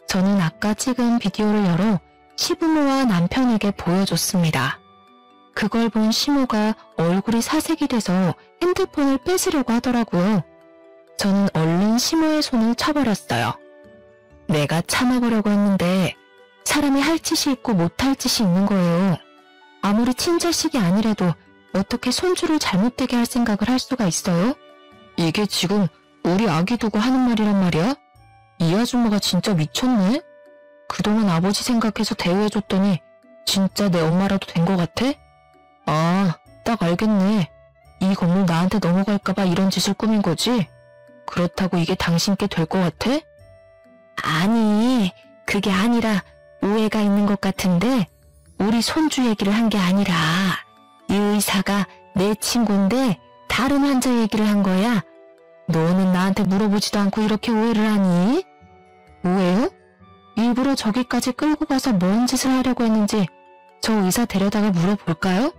저는 아까 찍은 비디오를 열어 시부모와 남편에게 보여줬습니다. 그걸 본 시모가 얼굴이 사색이 돼서 핸드폰을 뺏으려고 하더라고요. 저는 얼른 시모의 손을 쳐버렸어요. 내가 참아보려고 했는데 사람이 할 짓이 있고 못할 짓이 있는 거예요. 아무리 친자식이 아니라도 어떻게 손주를 잘못되게 할 생각을 할 수가 있어요? 이게 지금 우리 아기 두고 하는 말이란 말이야? 이 아줌마가 진짜 미쳤네? 그동안 아버지 생각해서 대우해줬더니 진짜 내 엄마라도 된 것 같아? 아, 딱 알겠네. 이 건물 나한테 넘어갈까봐 이런 짓을 꾸민 거지? 그렇다고 이게 당신께 될 것 같아? 아니, 그게 아니라 오해가 있는 것 같은데 우리 손주 얘기를 한 게 아니라 이 의사가 내 친구인데 다른 환자 얘기를 한 거야. 너는 나한테 물어보지도 않고 이렇게 오해를 하니? 오해요? 일부러 저기까지 끌고 가서 뭔 짓을 하려고 했는지 저 의사 데려다가 물어볼까요?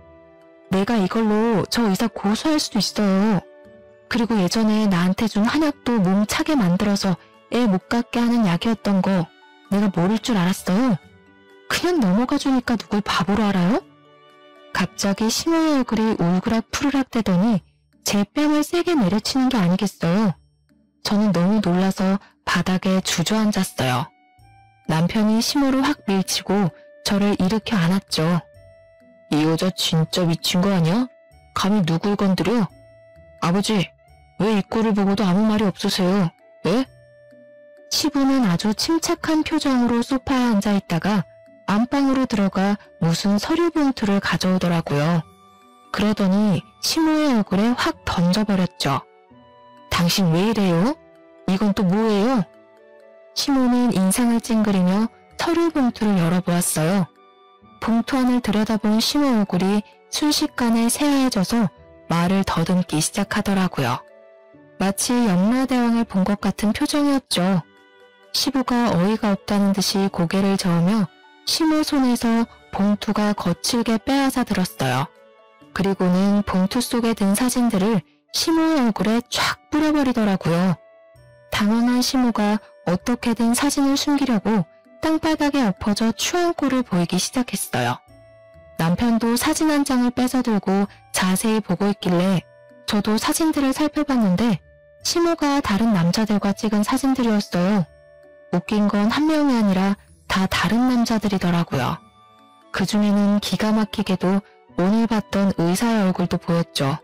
내가 이걸로 저 의사 고소할 수도 있어요. 그리고 예전에 나한테 준 한약도 몸 차게 만들어서 애 못 갖게 하는 약이었던 거 내가 모를 줄 알았어요. 그냥 넘어가 주니까 누굴 바보로 알아요? 갑자기 심호의 얼굴이 울그락 푸르락 대더니 제 뺨을 세게 내려치는 게 아니겠어요. 저는 너무 놀라서 바닥에 주저앉았어요. 남편이 심호를 확 밀치고 저를 일으켜 안았죠. 이 여자 진짜 미친 거 아니야? 감히 누굴 건드려? 아버지, 왜 이 꼴을 보고도 아무 말이 없으세요? 예? 시부는 아주 침착한 표정으로 소파에 앉아있다가 안방으로 들어가 무슨 서류 봉투를 가져오더라고요. 그러더니 시모의 얼굴에 확 던져버렸죠. 당신 왜 이래요? 이건 또 뭐예요? 시모는 인상을 찡그리며 서류 봉투를 열어보았어요. 봉투 안을 들여다본 시모 얼굴이 순식간에 새하얘져서 말을 더듬기 시작하더라고요. 마치 염라대왕을 본 것 같은 표정이었죠. 시부가 어이가 없다는 듯이 고개를 저으며 시모 손에서 봉투가 거칠게 빼앗아 들었어요. 그리고는 봉투 속에 든 사진들을 시모의 얼굴에 쫙 뿌려버리더라고요. 당황한 시모가 어떻게든 사진을 숨기려고 땅바닥에 엎어져 추한 꼴을 보이기 시작했어요. 남편도 사진 한 장을 뺏어 들고 자세히 보고 있길래 저도 사진들을 살펴봤는데 시모가 다른 남자들과 찍은 사진들이었어요. 웃긴 건 한 명이 아니라 다 다른 남자들이더라고요. 그 중에는 기가 막히게도 오늘 봤던 의사의 얼굴도 보였죠.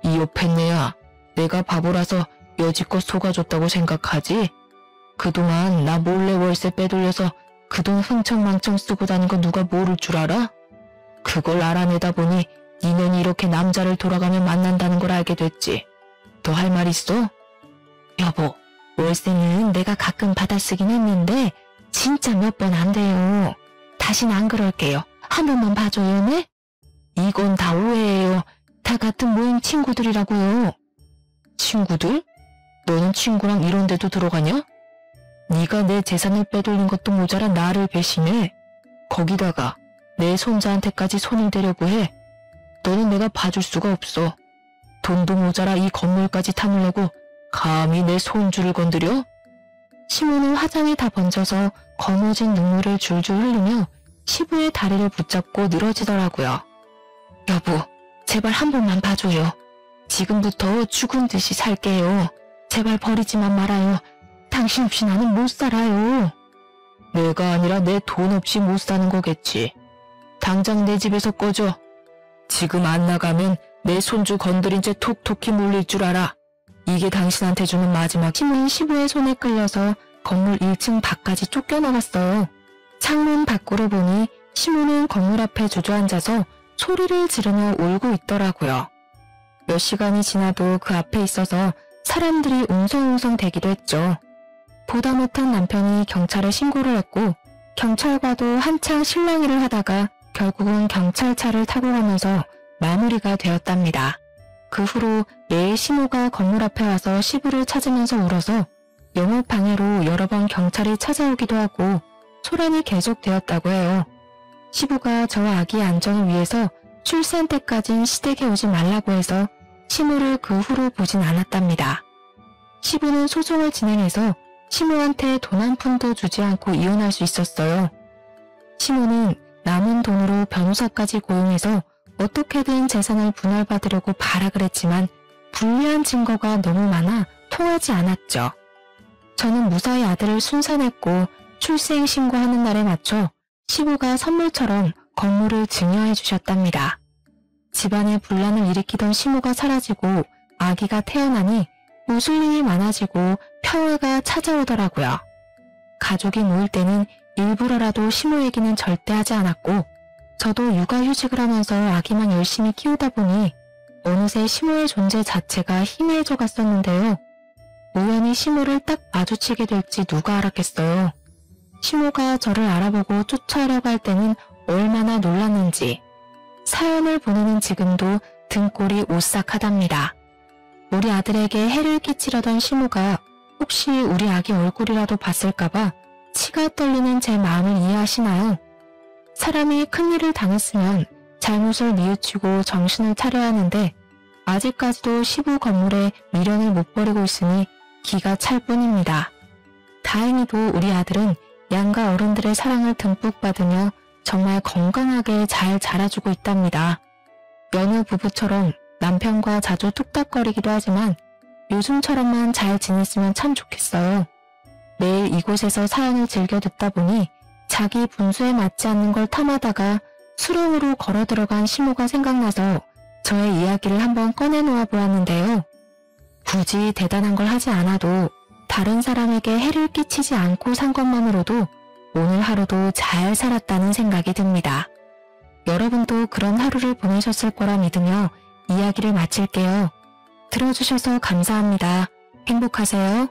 이 옆에네야, 내가 바보라서 여지껏 속아줬다고 생각하지? 그동안 나 몰래 월세 빼돌려서 그 돈 흥청망청 쓰고 다닌 거 누가 모를 줄 알아? 그걸 알아내다 보니 니는 이렇게 남자를 돌아가며 만난다는 걸 알게 됐지. 더 할 말 있어? 여보, 월세는 내가 가끔 받아쓰긴 했는데 진짜 몇 번 안 돼요. 다신 안 그럴게요. 한 번만 봐줘요, 네? 이건 다 오해예요. 다 같은 모임 친구들이라고요. 친구들? 너는 친구랑 이런 데도 들어가냐? 네가 내 재산을 빼돌린 것도 모자라 나를 배신해. 거기다가 내 손자한테까지 손을 대려고 해. 너는 내가 봐줄 수가 없어. 돈도 모자라 이 건물까지 탐으려고 감히 내 손주를 건드려? 시모는 화장이 다 번져서 거머진 눈물을 줄줄 흘리며 시부의 다리를 붙잡고 늘어지더라고요. 여보, 제발 한 번만 봐줘요. 지금부터 죽은 듯이 살게요. 제발 버리지만 말아요. 당신 없이 나는 못 살아요. 내가 아니라 내 돈 없이 못 사는 거겠지. 당장 내 집에서 꺼져. 지금 안 나가면 내 손주 건드린 채 톡톡히 몰릴 줄 알아. 이게 당신한테 주는 마지막. 시모는 시부의 손에 끌려서 건물 1층 밖까지 쫓겨나갔어요. 창문 밖으로 보니 시모는 건물 앞에 주저앉아서 소리를 지르며 울고 있더라고요. 몇 시간이 지나도 그 앞에 있어서 사람들이 웅성웅성 대기도 했죠. 보다 못한 남편이 경찰에 신고를 했고 경찰과도 한창 실랑이를 하다가 결국은 경찰차를 타고 가면서 마무리가 되었답니다. 그 후로 매일 시모가 건물 앞에 와서 시부를 찾으면서 울어서 영업 방해로 여러 번 경찰이 찾아오기도 하고 소란이 계속되었다고 해요. 시부가 저 아기의 안정을 위해서 출산 때까진 시댁에 오지 말라고 해서 시모를 그 후로 보진 않았답니다. 시부는 소송을 진행해서 시모한테 돈 한 푼도 주지 않고 이혼할 수 있었어요. 시모는 남은 돈으로 변호사까지 고용해서 어떻게든 재산을 분할받으려고 발악을 했지만 불리한 증거가 너무 많아 통하지 않았죠. 저는 무사히 아들을 순산했고 출생 신고하는 날에 맞춰 시부가 선물처럼 건물을 증여해 주셨답니다. 집안에 분란을 일으키던 시모가 사라지고 아기가 태어나니 웃을 일이 많아지고 평화가 찾아오더라고요. 가족이 모일 때는 일부러라도 시모 얘기는 절대 하지 않았고 저도 육아휴직을 하면서 아기만 열심히 키우다 보니 어느새 시모의 존재 자체가 희미해져 갔었는데요. 우연히 시모를 딱 마주치게 될지 누가 알았겠어요. 시모가 저를 알아보고 쫓아오려고 할 때는 얼마나 놀랐는지 사연을 보내는 지금도 등골이 오싹하답니다. 우리 아들에게 해를 끼치려던 시모가 혹시 우리 아기 얼굴이라도 봤을까봐 치가 떨리는 제 마음을 이해하시나요? 사람이 큰일을 당했으면 잘못을 뉘우치고 정신을 차려야 하는데 아직까지도 시부 건물에 미련을 못 버리고 있으니 기가 찰 뿐입니다. 다행히도 우리 아들은 양가 어른들의 사랑을 듬뿍 받으며 정말 건강하게 잘 자라주고 있답니다. 여느 부부처럼 남편과 자주 뚝딱거리기도 하지만 요즘처럼만 잘 지냈으면 참 좋겠어요. 매일 이곳에서 사연을 즐겨 듣다 보니 자기 분수에 맞지 않는 걸 탐하다가 수렁으로 걸어 들어간 시모가 생각나서 저의 이야기를 한번 꺼내놓아 보았는데요. 굳이 대단한 걸 하지 않아도 다른 사람에게 해를 끼치지 않고 산 것만으로도 오늘 하루도 잘 살았다는 생각이 듭니다. 여러분도 그런 하루를 보내셨을 거라 믿으며 이야기를 마칠게요. 들어주셔서 감사합니다. 행복하세요.